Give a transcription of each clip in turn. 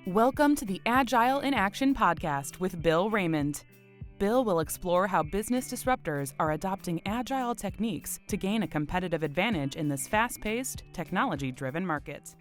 Welcome to the Agile in Action podcast with Bill Raymond. Bill will explore how business disruptors are adopting agile techniques to gain a competitive advantage in this fast-paced, technology-driven market.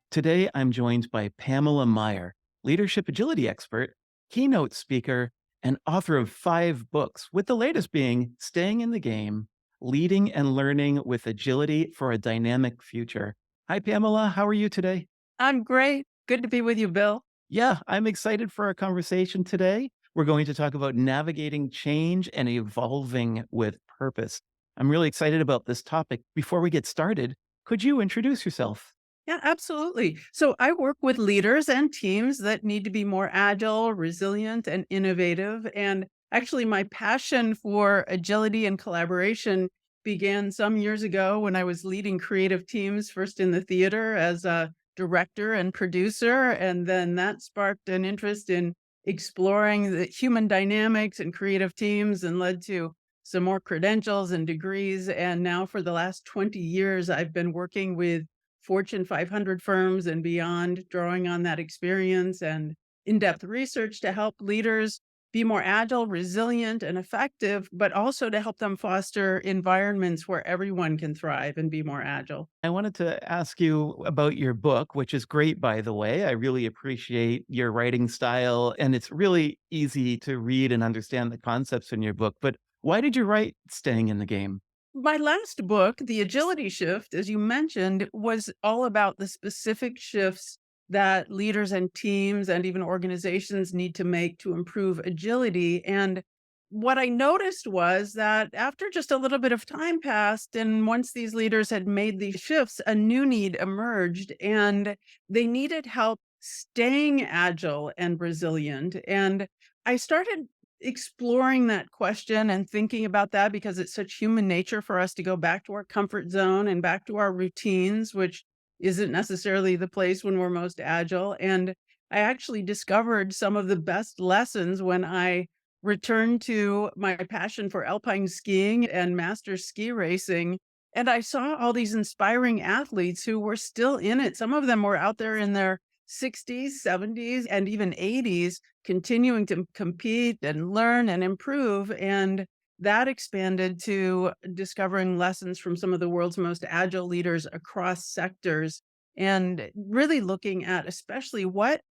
Today, I'm joined by Pamela Meyer, leadership agility expert, keynote speaker, and author of 5 books, with the latest being Staying in the Game, Leading and Learning with Agility for a Dynamic Future. Hi, Pamela. How are you today? I'm great. Good to be with you, Bill. Yeah, I'm excited for our conversation today. We're going to talk about navigating change and evolving with purpose. I'm really excited about this topic. Before we get started, could you introduce yourself? Yeah, absolutely. So I work with leaders and teams that need to be more agile, resilient, and innovative. And actually, my passion for agility and collaboration began some years ago when I was leading creative teams, first in the theater as a director and producer. And then that sparked an interest in exploring the human dynamics and creative teams and led to some more credentials and degrees. And now for the last 20 years, I've been working with Fortune 500 firms and beyond, drawing on that experience and in-depth research to help leaders be more agile, resilient, and effective, but also to help them foster environments where everyone can thrive and be more agile. I wanted to ask you about your book, which is great, by the way. I really appreciate your writing style, and it's really easy to read and understand the concepts in your book. But why did you write Staying in the Game? My last book, The Agility Shift, as you mentioned, was all about the specific shifts that leaders and teams and even organizations need to make to improve agility. And what I noticed was that after just a little bit of time passed, and once these leaders had made these shifts, a new need emerged and they needed help staying agile and resilient. And I started exploring that question and thinking about that because it's such human nature for us to go back to our comfort zone and back to our routines, which isn't necessarily the place when we're most agile. And I actually discovered some of the best lessons when I returned to my passion for alpine skiing and master ski racing. And I saw all these inspiring athletes who were still in it. Some of them were out there in their 60s, 70s, and even 80s, continuing to compete and learn and improve. And that expanded to discovering lessons from some of the world's most agile leaders across sectors and really looking at especially what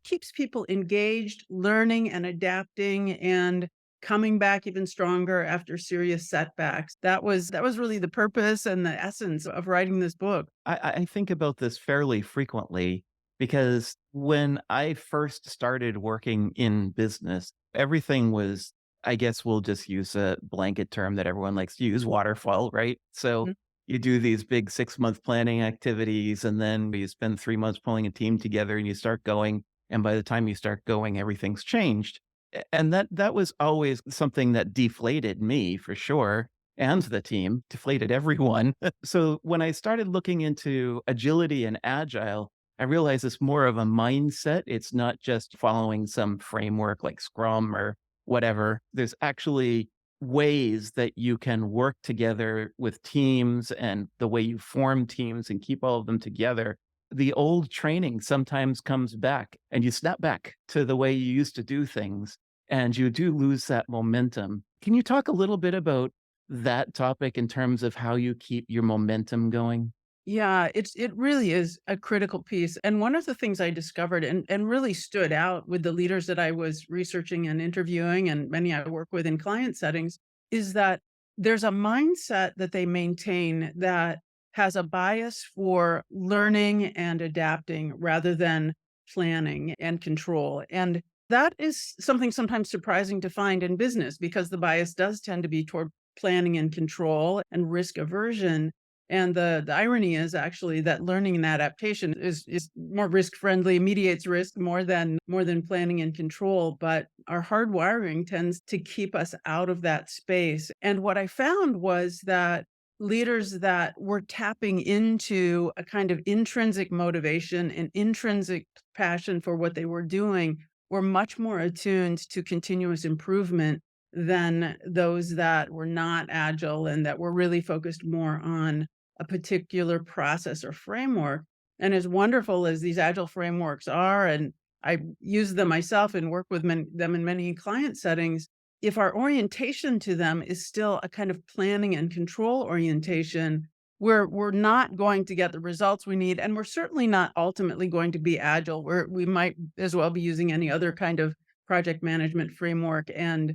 keeps people engaged, learning and adapting and coming back even stronger after serious setbacks. That was really the purpose and the essence of writing this book. I think about this fairly frequently because when I first started working in business, everything was, I guess we'll just use a blanket term that everyone likes to use, waterfall, right? So Mhm. you do these big 6-month planning activities, and then you spend 3 months pulling a team together and you start going. And by the time you start going, everything's changed. And that was always something that deflated me for sure, and the team, deflated everyone. So when I started looking into agility and agile, I realized it's more of a mindset. It's not just following some framework like Scrum or whatever. There's actually ways that you can work together with teams and the way you form teams and keep all of them together. The old training sometimes comes back and you snap back to the way you used to do things and you do lose that momentum. Can you talk a little bit about that topic in terms of how you keep your momentum going? Yeah, it really is a critical piece. And one of the things I discovered and really stood out with the leaders that I was researching and interviewing, and many I work with in client settings, is that there's a mindset that they maintain that has a bias for learning and adapting rather than planning and control. And that is something sometimes surprising to find in business because the bias does tend to be toward planning and control and risk aversion. And the irony is actually that learning and adaptation is more risk friendly, mediates risk more than planning and control. But our hardwiring tends to keep us out of that space. And what I found was that leaders that were tapping into a kind of intrinsic motivation and intrinsic passion for what they were doing were much more attuned to continuous improvement than those that were not agile and that were really focused more on a particular process or framework. And as wonderful as these agile frameworks are, and I use them myself and work with them in many client settings, if our orientation to them is still a kind of planning and control orientation, we're not going to get the results we need, and we're certainly not ultimately going to be agile. We might as well be using any other kind of project management framework and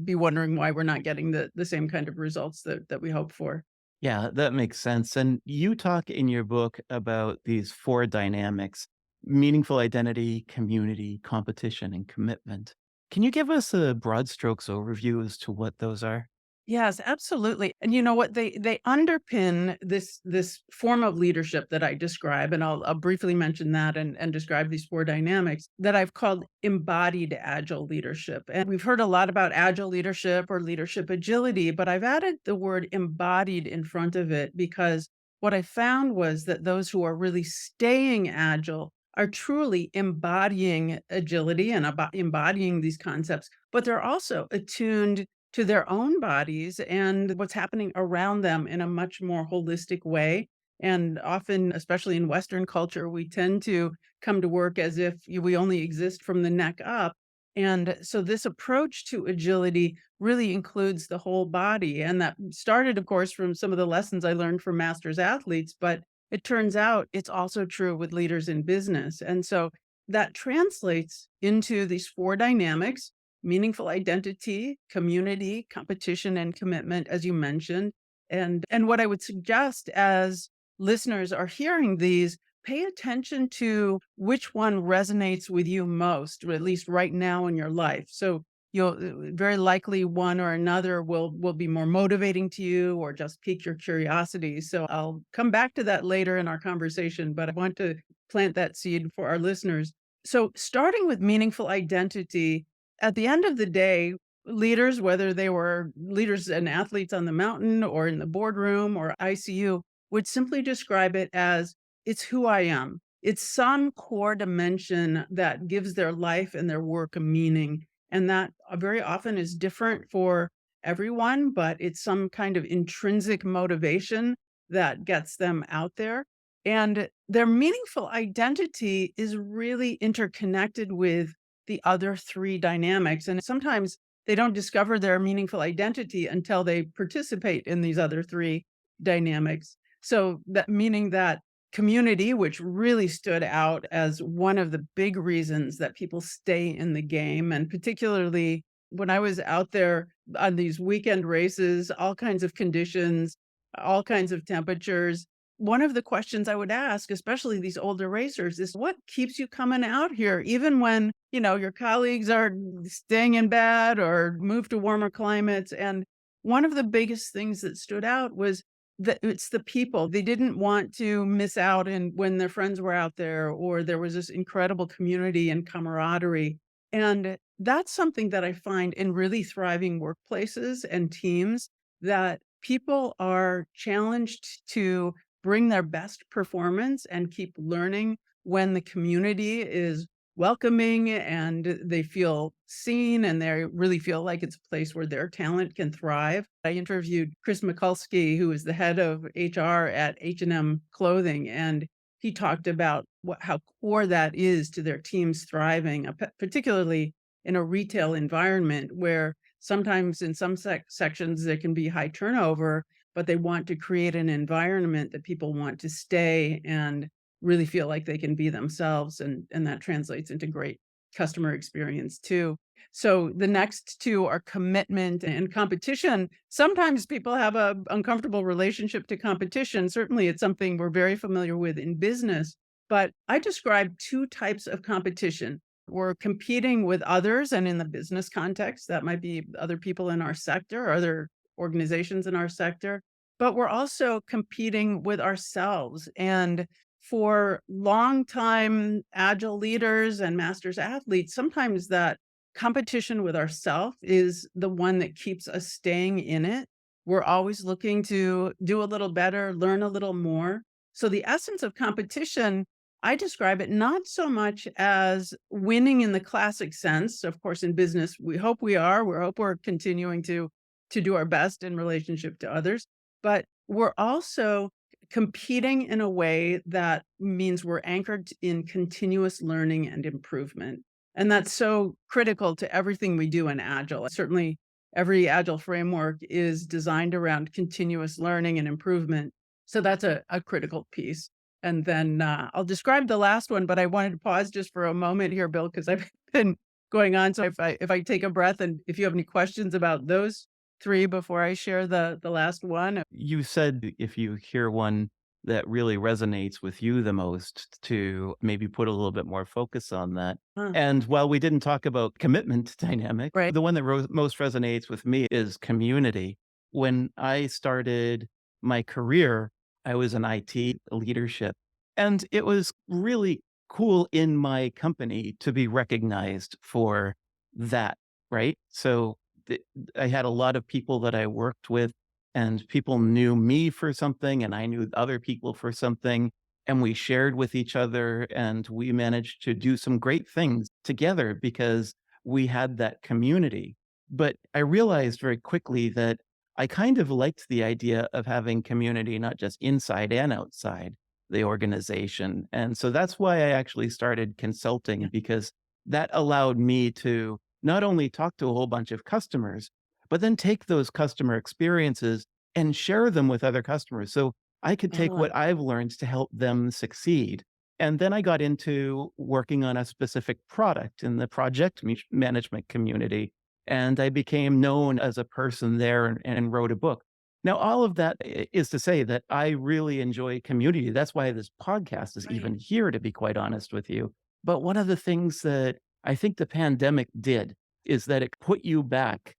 be wondering why we're not getting the same kind of results that we hope for. Yeah, that makes sense. And you talk in your book about these four dynamics: meaningful identity, community, competition, and commitment. Can you give us a broad strokes overview as to what those are? Yes, absolutely. And you know what? They underpin this form of leadership that I describe, and I'll briefly mention that and describe these four dynamics that I've called embodied agile leadership. And we've heard a lot about agile leadership or leadership agility, but I've added the word embodied in front of it because what I found was that those who are really staying agile are truly embodying agility and embodying these concepts, but they're also attuned to their own bodies and what's happening around them in a much more holistic way. And often, especially in Western culture, we tend to come to work as if we only exist from the neck up. And so, this approach to agility really includes the whole body. And that started, of course, from some of the lessons I learned from masters athletes, but it turns out it's also true with leaders in business. And so, that translates into these four dynamics: meaningful identity, community, competition, and commitment, as you mentioned. And what I would suggest as listeners are hearing these, pay attention to which one resonates with you most, or at least right now in your life. So you'll very likely one or another will be more motivating to you or just pique your curiosity. So I'll come back to that later in our conversation, but I want to plant that seed for our listeners. So starting with meaningful identity, at the end of the day, leaders, whether they were leaders and athletes on the mountain or in the boardroom or ICU, would simply describe it as it's who I am. It's some core dimension that gives their life and their work a meaning. And that very often is different for everyone, but it's some kind of intrinsic motivation that gets them out there. And their meaningful identity is really interconnected with the other three dynamics. And sometimes they don't discover their meaningful identity until they participate in these other three dynamics. So that meaning that community, which really stood out as one of the big reasons that people stay in the game, and particularly when I was out there on these weekend races, all kinds of conditions, all kinds of temperatures, one of the questions I would ask, especially these older racers, is what keeps you coming out here, even when, your colleagues are staying in bed or move to warmer climates. And one of the biggest things that stood out was that it's the people. They didn't want to miss out in when their friends were out there, or there was this incredible community and camaraderie. And that's something that I find in really thriving workplaces and teams, that people are challenged to bring their best performance and keep learning when the community is welcoming and they feel seen and they really feel like it's a place where their talent can thrive. I interviewed Chris Mikulski, who is the head of HR at H&M Clothing, and he talked about how core that is to their teams thriving, particularly in a retail environment where sometimes in some sections there can be high turnover, but they want to create an environment that people want to stay and really feel like they can be themselves, and that translates into great customer experience too. So the next two are commitment and competition. Sometimes people have a uncomfortable relationship to competition. Certainly it's something we're very familiar with in business, but I describe two types of competition. We're competing with others, and in the business context, that might be other people in our sector or other organizations in our sector, but we're also competing with ourselves. And for longtime agile leaders and masters athletes, sometimes that competition with ourselves is the one that keeps us staying in it. We're always looking to do a little better, learn a little more. So the essence of competition, I describe it not so much as winning in the classic sense. Of course, in business, we hope we are. We hope we're continuing to do our best in relationship to others. But we're also competing in a way that means we're anchored in continuous learning and improvement. And that's so critical to everything we do in Agile. Certainly, every Agile framework is designed around continuous learning and improvement. So that's a critical piece. And then I'll describe the last one, but I wanted to pause just for a moment here, Bill, because I've been going on. So if I take a breath, and if you have any questions about those three before I share the last one. You said if you hear one that really resonates with you the most, to maybe put a little bit more focus on that. Huh, And while we didn't talk about commitment dynamic, right. the one that most resonates with me is community. When I started my career, I was in IT leadership, and it was really cool in my company to be recognized for that, right? So th- I had a lot of people that I worked with, and people knew me for something, and I knew other people for something, and we shared with each other, and we managed to do some great things together because we had that community. But I realized very quickly that I kind of liked the idea of having community, not just inside and outside the organization. And so that's why I actually started consulting, Yeah. because that allowed me to not only talk to a whole bunch of customers, but then take those customer experiences and share them with other customers. So I could take Excellent. what I've learned to help them succeed. And then I got into working on a specific product in the project management community. And I became known as a person there, and wrote a book. Now, all of that is to say that I really enjoy community. That's why this podcast is Right. even here, to be quite honest with you. But one of the things that I think the pandemic did is that it put you back.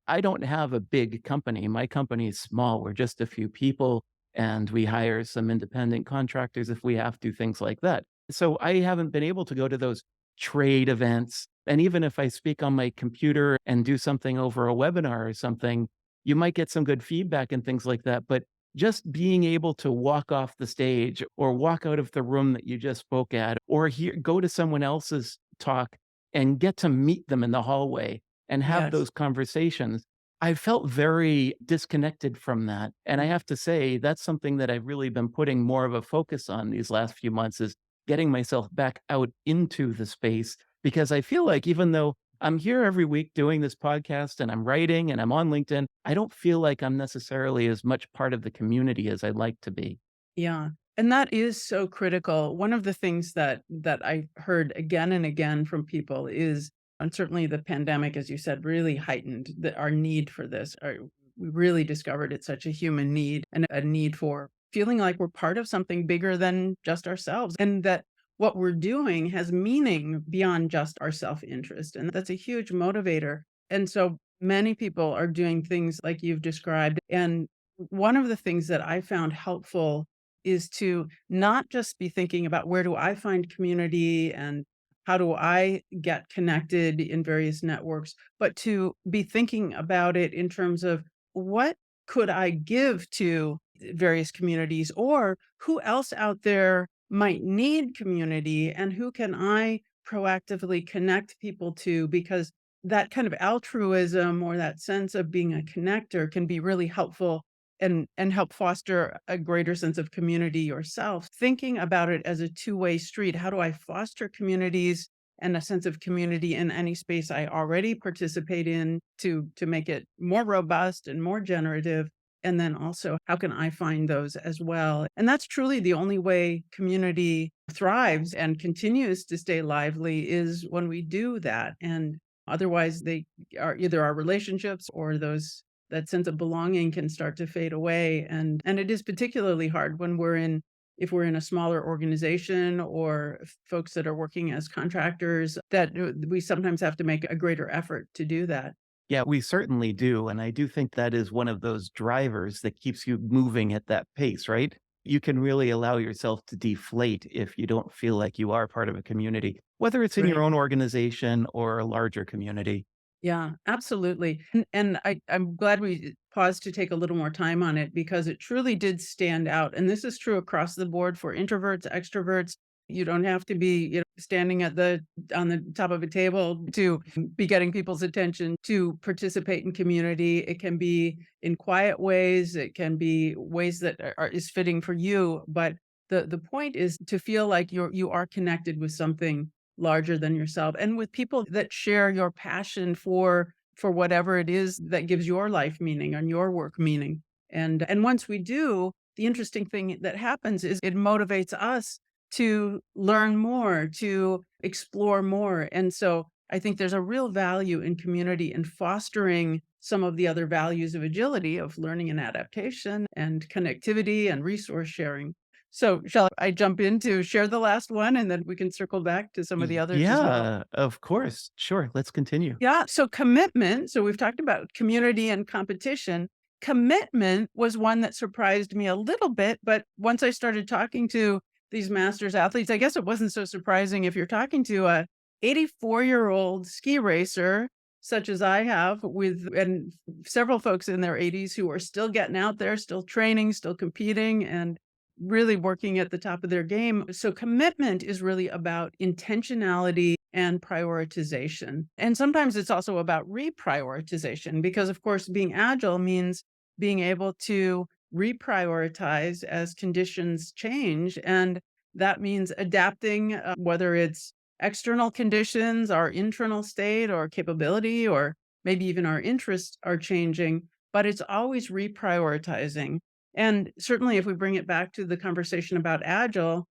I don't have a big company. My company is small. We're just a few people, and we hire some independent contractors if we have to, things like that. So I haven't been able to go to those trade events. And even if I speak on my computer and do something over a webinar or something, you might get some good feedback and things like that. But just being able to walk off the stage, or walk out of the room that you just spoke at, or go to someone else's talk and get to meet them in the hallway and have Yes. those conversations, I felt very disconnected from that. And I Mm. have to say, that's something that I've really been putting more of a focus on these last few months, is getting myself back out into the space. Because I feel like even though I'm here every week doing this podcast and I'm writing and I'm on LinkedIn, I don't feel like I'm necessarily as much part of the community as I'd like to be. Yeah. And that is so critical. One of the things that I heard again and again from people is, and certainly the pandemic, as you said, really heightened our need for this. We really discovered it's such a human need, and a need for feeling like we're part of something bigger than just ourselves, and that what we're doing has meaning beyond just our self-interest. And that's a huge motivator. And so many people are doing things like you've described. And one of the things that I found helpful is to not just be thinking about, where do I find community and how do I get connected in various networks, but to be thinking about it in terms of, what could I give to various communities, or who else out there might need community, and who can I proactively connect people to? Because that kind of altruism, or that sense of being a connector, can be really helpful and help foster a greater sense of community yourself. Thinking about it as a two-way street, how do I foster communities and a sense of community in any space I already participate in, to make it more robust and more generative? And then also, how can I find those as well? And that's truly the only way community thrives and continues to stay lively, is when we do that. And otherwise, they are either our relationships, or those that sense of belonging can start to fade away. And it is particularly hard when if we're in a smaller organization, or folks that are working as contractors, that we sometimes have to make a greater effort to do that. Yeah, we certainly do. And I do think that is one of those drivers that keeps you moving at that pace, right? You can really allow yourself to deflate if you don't feel like you are part of a community, whether it's in your Right. own organization or a larger community. Yeah, absolutely. And I'm glad we paused to take a little more time on it, because it truly did stand out. And this is true across the board for introverts, extroverts. You don't have to be, standing on the top of a table to be getting people's attention, to participate in community. It can be in quiet ways. It can be ways that is fitting for you. But the point is to feel like you are connected with something larger than yourself, and with people that share your passion for whatever it is that gives your life meaning and your work meaning. And once we do, the interesting thing that happens is it motivates us to learn more, to explore more. And so I think there's a real value in community and fostering some of the other values of agility, of learning and adaptation and connectivity and resource sharing. So shall I jump in to share the last one, and then we can circle back to some of the others as well? Yeah, of course. Sure. Let's continue. Yeah. So commitment. So we've talked about community and competition. Commitment was one that surprised me a little bit. But once I started talking to these masters athletes, I guess it wasn't so surprising if you're talking to a 84-year-old ski racer, such as I have, and several folks in their 80s who are still getting out there, still training, still competing, and really working at the top of their game. So commitment is really about intentionality and prioritization. And sometimes it's also about reprioritization, because of course being agile means being able to reprioritize as conditions change. And that means adapting, whether it's external conditions, our internal state or capability, or maybe even our interests are changing, but it's always reprioritizing. And certainly, if we bring it back to the conversation about agile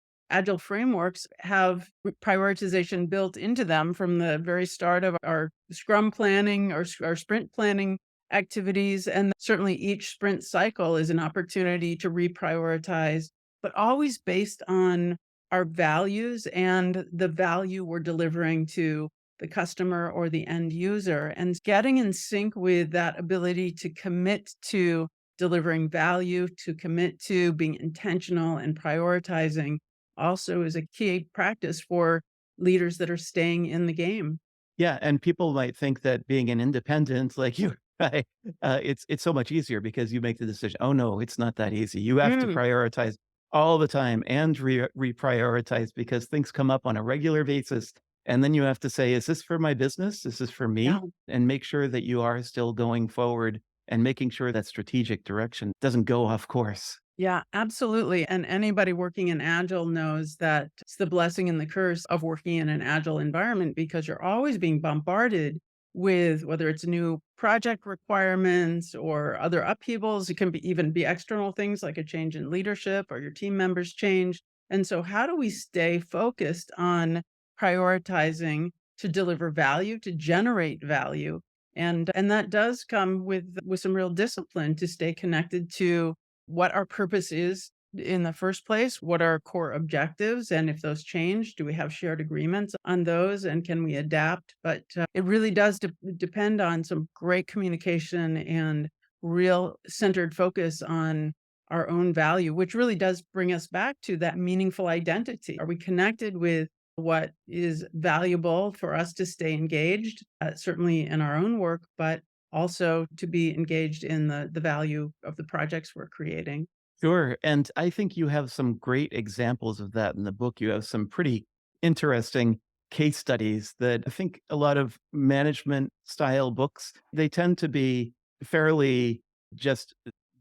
frameworks have prioritization built into them from the very start of our scrum planning or our sprint planning activities. And certainly, each sprint cycle is an opportunity to reprioritize, but always based on our values and the value we're delivering to the customer or the end user, and getting in sync with that ability to commit to delivering value, to commit to being intentional and prioritizing also is a key practice for leaders that are staying in the game. Yeah, and people might think that being an independent like you, right, it's so much easier because you make the decision. Oh, no, it's not that easy. You have to Mm, prioritize all the time and reprioritize because things come up on a regular basis. And then you have to say, is this for my business? Is this for yeah. me? And make sure that you are still going forward and making sure that strategic direction doesn't go off course. Yeah, absolutely. And anybody working in Agile knows that it's the blessing and the curse of working in an Agile environment, because you're always being bombarded with whether it's new project requirements or other upheavals. It can even be external things like a change in leadership or your team members change. And so, how do we stay focused on prioritizing to deliver value, to generate value? And that does come with some real discipline to stay connected to what our purpose is in the first place, what are our core objectives, and if those change, do we have shared agreements on those, and can we adapt? But it really does depend on some great communication and real centered focus on our own value, which really does bring us back to that meaningful identity. Are we connected with what is valuable for us to stay engaged, certainly in our own work, but also to be engaged in the value of the projects we're creating? Sure. And I think you have some great examples of that in the book. You have some pretty interesting case studies that I think a lot of management style books, they tend to be fairly just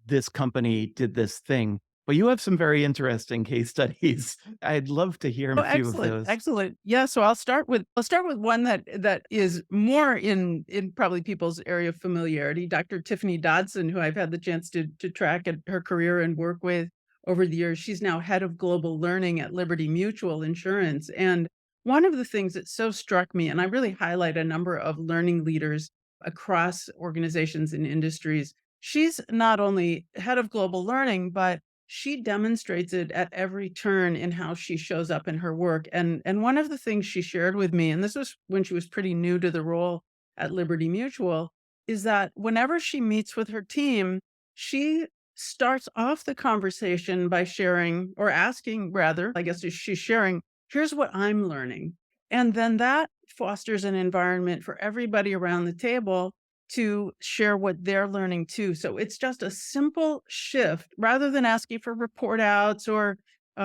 this company did this thing. But you have some very interesting case studies. I'd love to hear Oh, a few of excellent, those. excellent. Yeah, so I'll start with one that is more in probably people's area of familiarity. Dr. Tiffany Dodson, who I've had the chance to track at her career and work with over the years. She's now head of global learning at Liberty Mutual Insurance. And one of the things that so struck me, and I really highlight a number of learning leaders across organizations and industries, she's not only head of global learning, but she demonstrates it at every turn in how she shows up in her work. And one of the things she shared with me, and this was when she was pretty new to the role at Liberty Mutual, is that whenever she meets with her team, she starts off the conversation by sharing, or asking rather, I guess she's sharing, here's what I'm learning. And then that fosters an environment for everybody around the table to share what they're learning too. So it's just a simple shift rather than asking for report outs or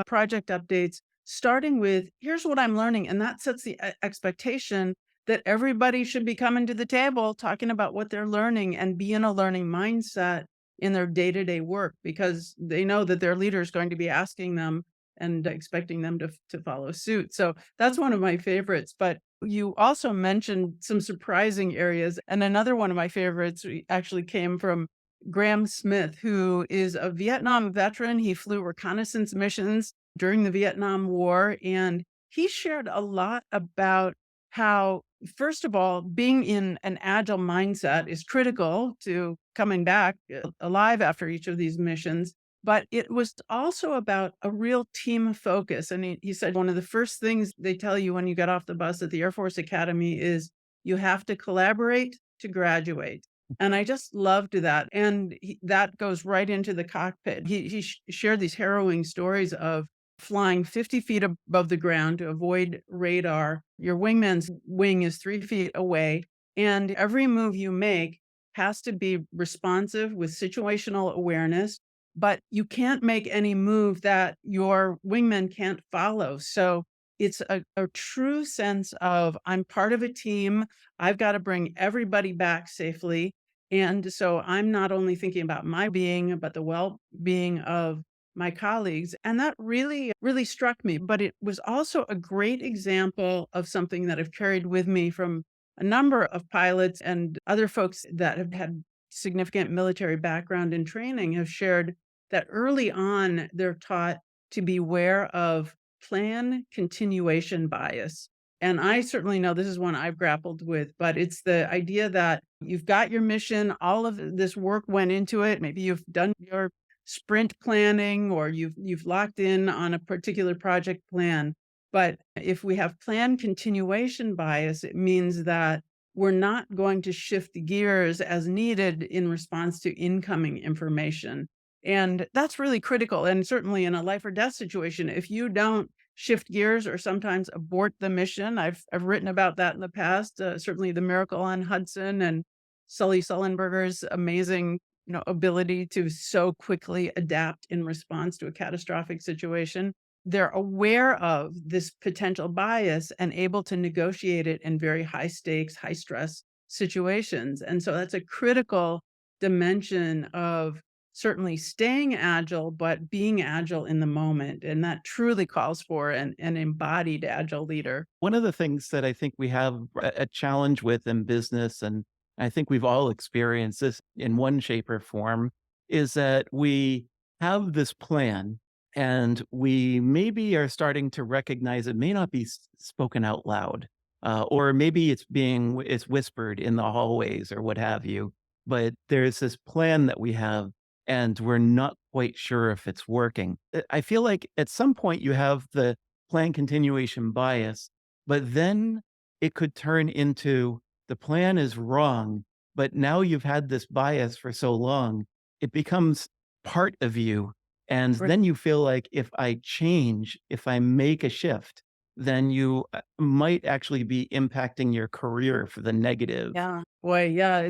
project updates. starting with, here's what I'm learning. And that sets the expectation that everybody should be coming to the table talking about what they're learning and be in a learning mindset in their day-to-day work, because they know that their leader is going to be asking them and expecting them to follow suit. So that's one of my favorites. But you also mentioned some surprising areas. And another one of my favorites actually came from Graham Smith, who is a Vietnam veteran. He flew reconnaissance missions during the Vietnam War. And he shared a lot about how, first of all, being in an agile mindset is critical to coming back alive after each of these missions. But it was also about a real team focus. And he said one of the first things they tell you when you get off the bus at the Air Force Academy is you have to collaborate to graduate. And I just loved that. And that goes right into the cockpit. He shared these harrowing stories of flying 50 feet above the ground to avoid radar. Your wingman's wing is 3 feet away. And every move you make has to be responsive with situational awareness, but you can't make any move that your wingman can't follow. So it's a true sense of, I'm part of a team. I've got to bring everybody back safely. And so I'm not only thinking about my being, but the well-being of my colleagues. And that really, really struck me. But it was also a great example of something that I've carried with me from a number of pilots and other folks that have had significant military background and training have shared that early on, they're taught to beware of plan continuation bias. And I certainly know this is one I've grappled with, but it's the idea that you've got your mission, all of this work went into it. Maybe you've done your sprint planning or you've locked in on a particular project plan. But if we have plan continuation bias, it means that we're not going to shift gears as needed in response to incoming information. And that's really critical. And certainly in a life or death situation, if you don't shift gears or sometimes abort the mission, I've written about that in the past. Certainly the Miracle on Hudson and Sully Sullenberger's amazing, ability to so quickly adapt in response to a catastrophic situation. They're aware of this potential bias and able to negotiate it in very high stakes, high stress situations. And so that's a critical dimension of certainly staying agile, but being agile in the moment. And that truly calls for an embodied agile leader. One of the things that I think we have a challenge with in business, and I think we've all experienced this in one shape or form, is that we have this plan and we maybe are starting to recognize it may not be spoken out loud, or maybe it's whispered in the hallways or what have you. But there's this plan that we have and we're not quite sure if it's working. I feel like at some point you have the plan continuation bias, but then it could turn into the plan is wrong, but now you've had this bias for so long, it becomes part of you. And Right. then you feel like if I change, if I make a shift, then you might actually be impacting your career for the negative. Yeah. Boy, yeah,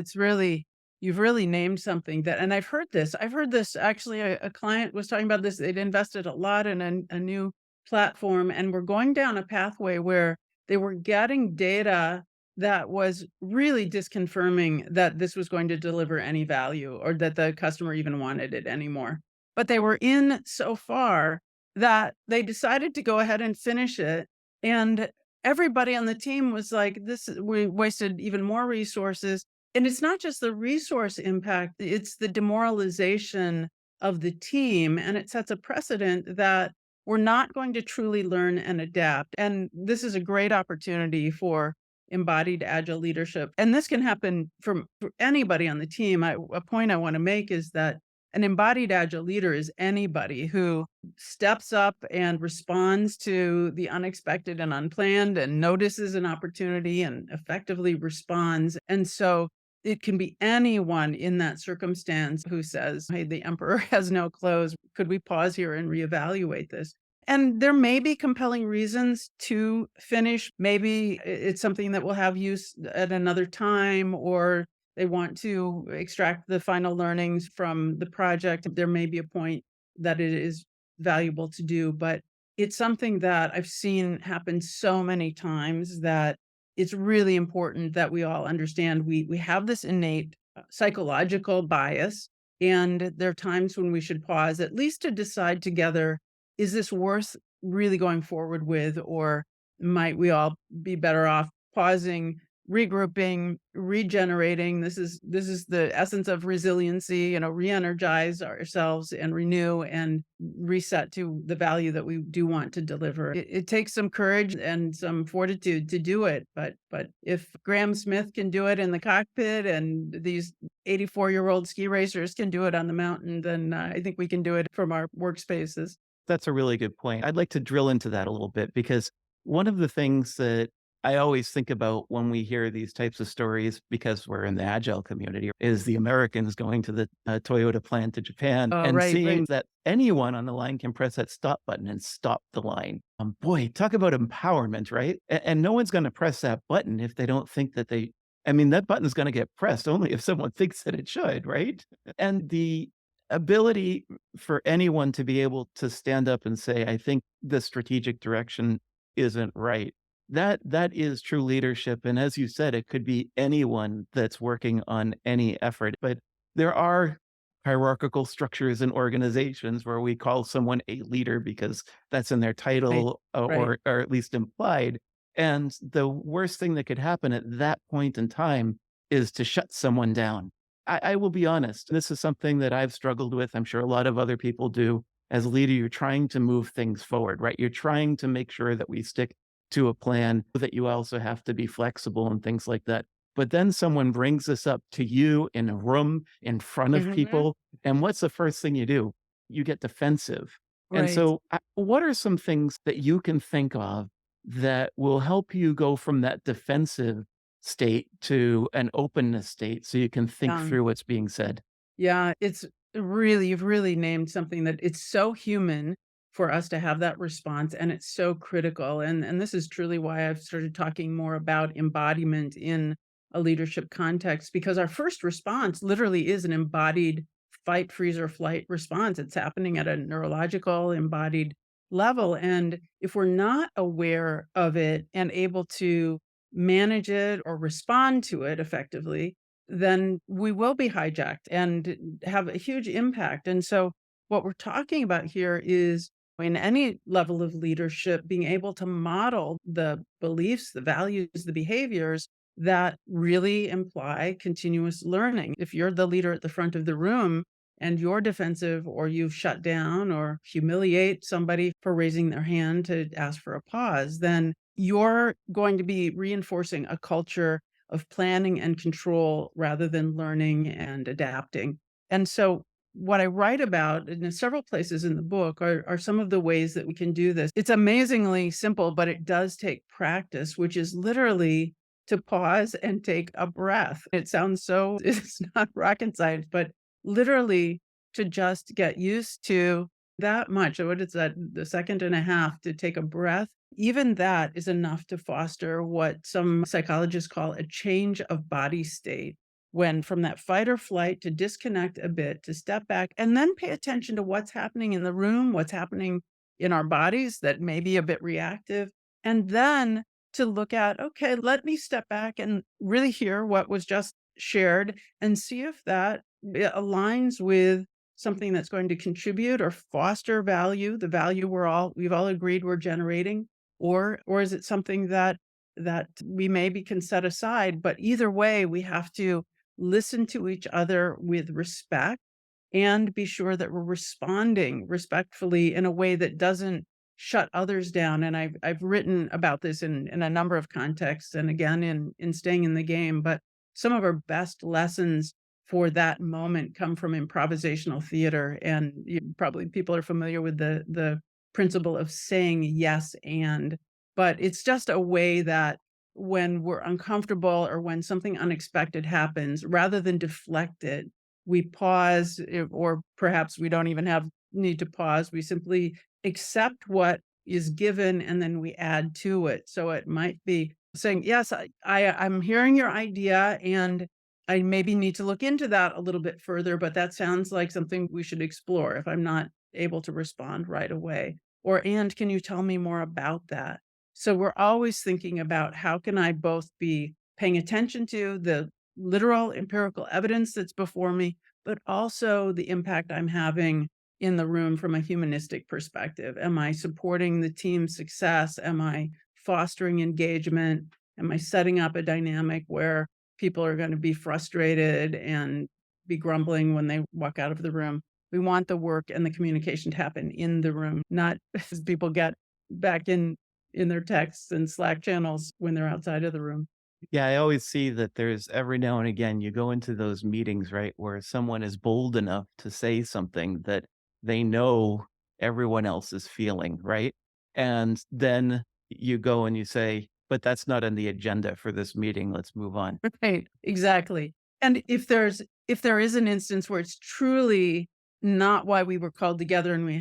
you've really named something that, and I've heard this. I've heard this actually, a client was talking about this. They'd invested a lot in a new platform and were going down a pathway where they were getting data that was really disconfirming that this was going to deliver any value or that the customer even wanted it anymore. But they were in so far that they decided to go ahead and finish it. And everybody on the team was like, we wasted even more resources. And it's not just the resource impact, it's the demoralization of the team. And it sets a precedent that we're not going to truly learn and adapt. And this is a great opportunity for embodied agile leadership. And this can happen for anybody on the team. A point I want to make is that an embodied agile leader is anybody who steps up and responds to the unexpected and unplanned and notices an opportunity and effectively responds. And so it can be anyone in that circumstance who says, hey, the emperor has no clothes. Could we pause here and reevaluate this? And there may be compelling reasons to finish. Maybe it's something that will have use at another time, or they want to extract the final learnings from the project. There may be a point that it is valuable to do, but it's something that I've seen happen so many times that it's really important that we all understand we have this innate psychological bias, and there are times when we should pause at least to decide together, is this worth really going forward with, or might we all be better off pausing, regrouping, regenerating? This is the essence of resiliency, re-energize ourselves and renew and reset to the value that we do want to deliver. It takes some courage and some fortitude to do it, but if Graham Smith can do it in the cockpit and these 84-year-old ski racers can do it on the mountain, then I think we can do it from our workspaces. That's a really good point. I'd like to drill into that a little bit because one of the things that I always think about when we hear these types of stories, because we're in the agile community, is the Americans going to the Toyota plant to Japan Oh, and right, seeing right. that anyone on the line can press that stop button and stop the line. Boy, talk about empowerment, right? And no one's going to press that button if they don't think that they, I mean, that button's going to get pressed only if someone thinks that it should, right? And the ability for anyone to be able to stand up and say, I think the strategic direction isn't right. That is true leadership. And as you said, it could be anyone that's working on any effort. But there are hierarchical structures in organizations where we call someone a leader because that's in their Right, title right. or at least implied. And the worst thing that could happen at that point in time is to shut someone down. I will be honest, this is something that I've struggled with. I'm sure a lot of other people do. As a leader, you're trying to move things forward, right? You're trying to make sure that we stick to a plan, that you also have to be flexible and things like that. But then someone brings this up to you in a room in front of Mhm. people. And what's the first thing you do? You get defensive. And Right. so, what are some things that you can think of that will help you go from that defensive state to an openness state so you can think Yeah. through what's being said? Yeah, it's really you've really named something that it's so human for us to have that response, and it's so critical, and this is truly why I've started talking more about embodiment in a leadership context, because our first response literally is an embodied fight, freeze, or flight response. It's happening at a neurological embodied level, and if we're not aware of it and able to manage it or respond to it effectively, then we will be hijacked and have a huge impact. And so, what we're talking about here is in any level of leadership, being able to model the beliefs, the values, the behaviors that really imply continuous learning. If you're the leader at the front of the room and you're defensive, or you've shut down or humiliate somebody for raising their hand to ask for a pause, then you're going to be reinforcing a culture of planning and control rather than learning and adapting. And so, what I write about in several places in the book are some of the ways that we can do this. It's amazingly simple, but it does take practice, which is literally to pause and take a breath. It sounds so, it's not rocket science, but literally to just get used to that much. What is that? The second and a half to take a breath, even that is enough to foster what some psychologists call a change of body state. When from that fight or flight to disconnect a bit, to step back and then pay attention to what's happening in the room, what's happening in our bodies that may be a bit reactive. And then to look at, okay, let me step back and really hear what was just shared and see if that aligns with something that's going to contribute or foster value, the value we've all agreed we're generating, or is it something that we maybe can set aside? But either way, we have to listen to each other with respect and be sure that we're responding respectfully in a way that doesn't shut others down. And I've written about this in a number of contexts, and again in staying in the game. But some of our best lessons for that moment come from improvisational theater, and probably people are familiar with the principle of saying yes and. But it's just a way that when we're uncomfortable or when something unexpected happens, rather than deflect it, we pause, or perhaps we don't even have need to pause. We simply accept what is given and then we add to it. So it might be saying, yes, I'm hearing your idea and I maybe need to look into that a little bit further, but that sounds like something we should explore if I'm not able to respond right away. Or, and can you tell me more about that? So we're always thinking about how can I both be paying attention to the literal empirical evidence that's before me, but also the impact I'm having in the room from a humanistic perspective. Am I supporting the team's success? Am I fostering engagement? Am I setting up a dynamic where people are going to be frustrated and be grumbling when they walk out of the room? We want the work and the communication to happen in the room, not as people get back in their texts and Slack channels when they're outside of the room. Yeah, I always see that there's every now and again you go into those meetings, right, where someone is bold enough to say something that they know everyone else is feeling, right? And then you go and you say, but that's not on the agenda for this meeting. Let's move on. Right, exactly. And if there is an instance where it's truly not why we were called together and we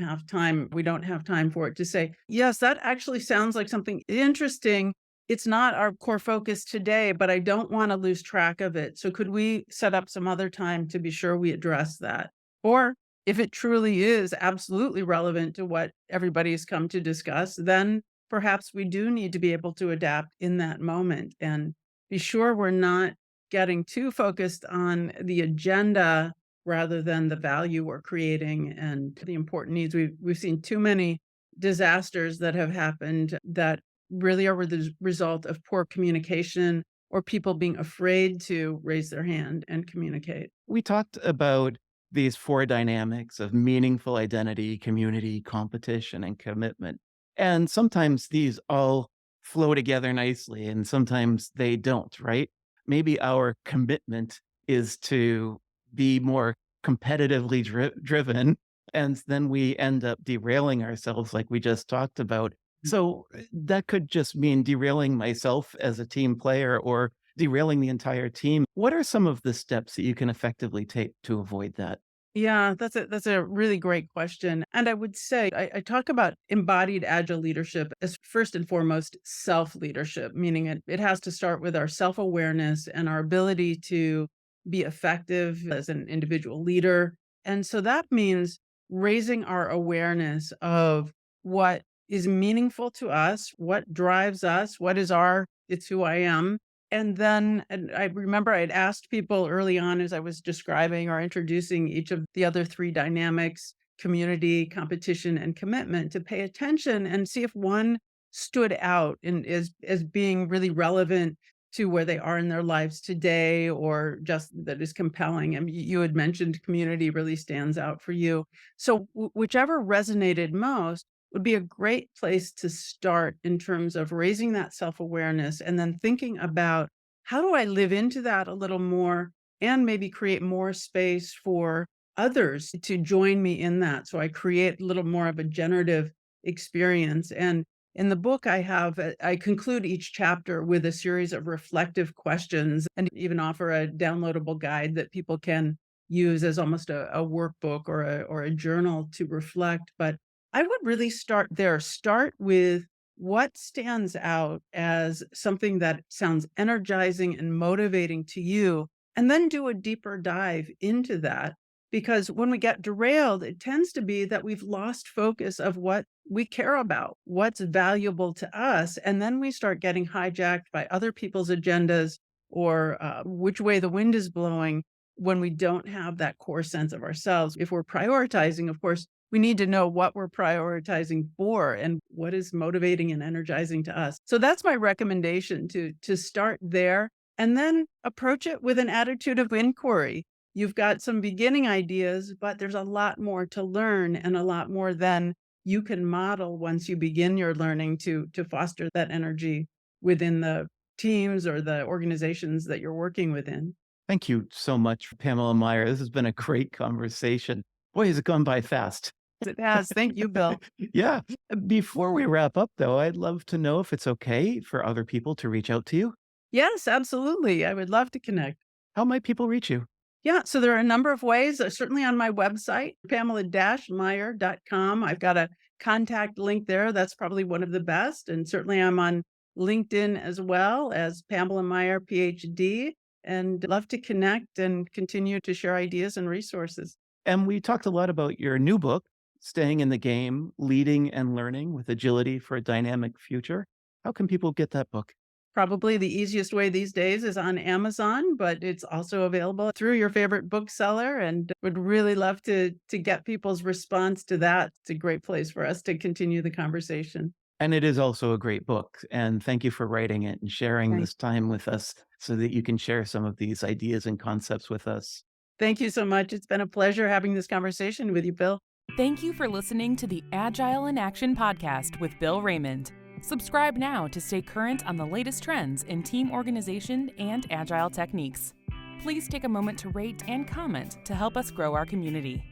don't have time for it, to say, yes, that actually sounds like something interesting. It's not our core focus today, but I don't want to lose track of it. So could we set up some other time to be sure we address that? Or if it truly is absolutely relevant to what everybody's come to discuss, then perhaps we do need to be able to adapt in that moment and be sure we're not getting too focused on the agenda rather than the value we're creating and the important needs. We've seen too many disasters that have happened that really are the result of poor communication or people being afraid to raise their hand and communicate. We talked about these four dynamics of meaningful identity, community, competition, and commitment. And sometimes these all flow together nicely, and sometimes they don't, right? Maybe our commitment is to be more competitively driven, and then we end up derailing ourselves, like we just talked about. So that could just mean derailing myself as a team player or derailing the entire team. What are some of the steps that you can effectively take to avoid that? Yeah, that's a really great question. And I would say I talk about embodied agile leadership as first and foremost self-leadership, meaning it has to start with our self-awareness and our ability to be effective as an individual leader. And so that means raising our awareness of what is meaningful to us, what drives us, what is our, it's who I am, and I remember I'd asked people early on as I was describing or introducing each of the other three dynamics, community, competition, and commitment, to pay attention and see if one stood out and as being really relevant to where they are in their lives today or just that is compelling. I mean, you had mentioned community really stands out for you. So whichever resonated most would be a great place to start in terms of raising that self-awareness and then thinking about how do I live into that a little more and maybe create more space for others to join me in that. So I create a little more of a generative experience. And in the book, I conclude each chapter with a series of reflective questions and even offer a downloadable guide that people can use as almost a workbook or a journal to reflect. But I would really start there. Start with what stands out as something that sounds energizing and motivating to you, and then do a deeper dive into that. Because when we get derailed, it tends to be that we've lost focus of what we care about, what's valuable to us. And then we start getting hijacked by other people's agendas or which way the wind is blowing when we don't have that core sense of ourselves. If we're prioritizing, of course, we need to know what we're prioritizing for and what is motivating and energizing to us. So that's my recommendation, to start there and then approach it with an attitude of inquiry. You've got some beginning ideas, but there's a lot more to learn and a lot more than you can model once you begin your learning to foster that energy within the teams or the organizations that you're working within. Thank you so much, Pamela Meyer. This has been a great conversation. Boy, has it gone by fast. It has. Thank you, Bill. Yeah. Before we wrap up, though, I'd love to know if it's okay for other people to reach out to you. Yes, absolutely. I would love to connect. How might people reach you? Yeah, so there are a number of ways, certainly on my website, pamela-meyer.com. I've got a contact link there. That's probably one of the best. And certainly I'm on LinkedIn as well as Pamela Meyer, PhD, and love to connect and continue to share ideas and resources. And we talked a lot about your new book, Staying in the Game, Leading and Learning with Agility for a Dynamic Future. How can people get that book? Probably the easiest way these days is on Amazon, but it's also available through your favorite bookseller, and would really love to get people's response to that. It's a great place for us to continue the conversation. And it is also a great book. And thank you for writing it and sharing Thank this time with us so that you can share some of these ideas and concepts with us. thank you so much. It's been a pleasure having this conversation with you, Bill. Thank you for listening to the Agile in Action podcast with Bill Raymond. Subscribe now to stay current on the latest trends in team organization and agile techniques. Please take a moment to rate and comment to help us grow our community.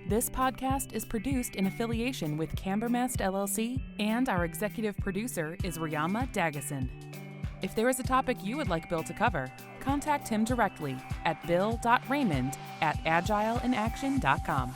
This podcast is produced in affiliation with Cambermast LLC, and our executive producer is Riyama Dagason. If there is a topic you would like Bill to cover, contact him directly at bill.raymond@agileinaction.com.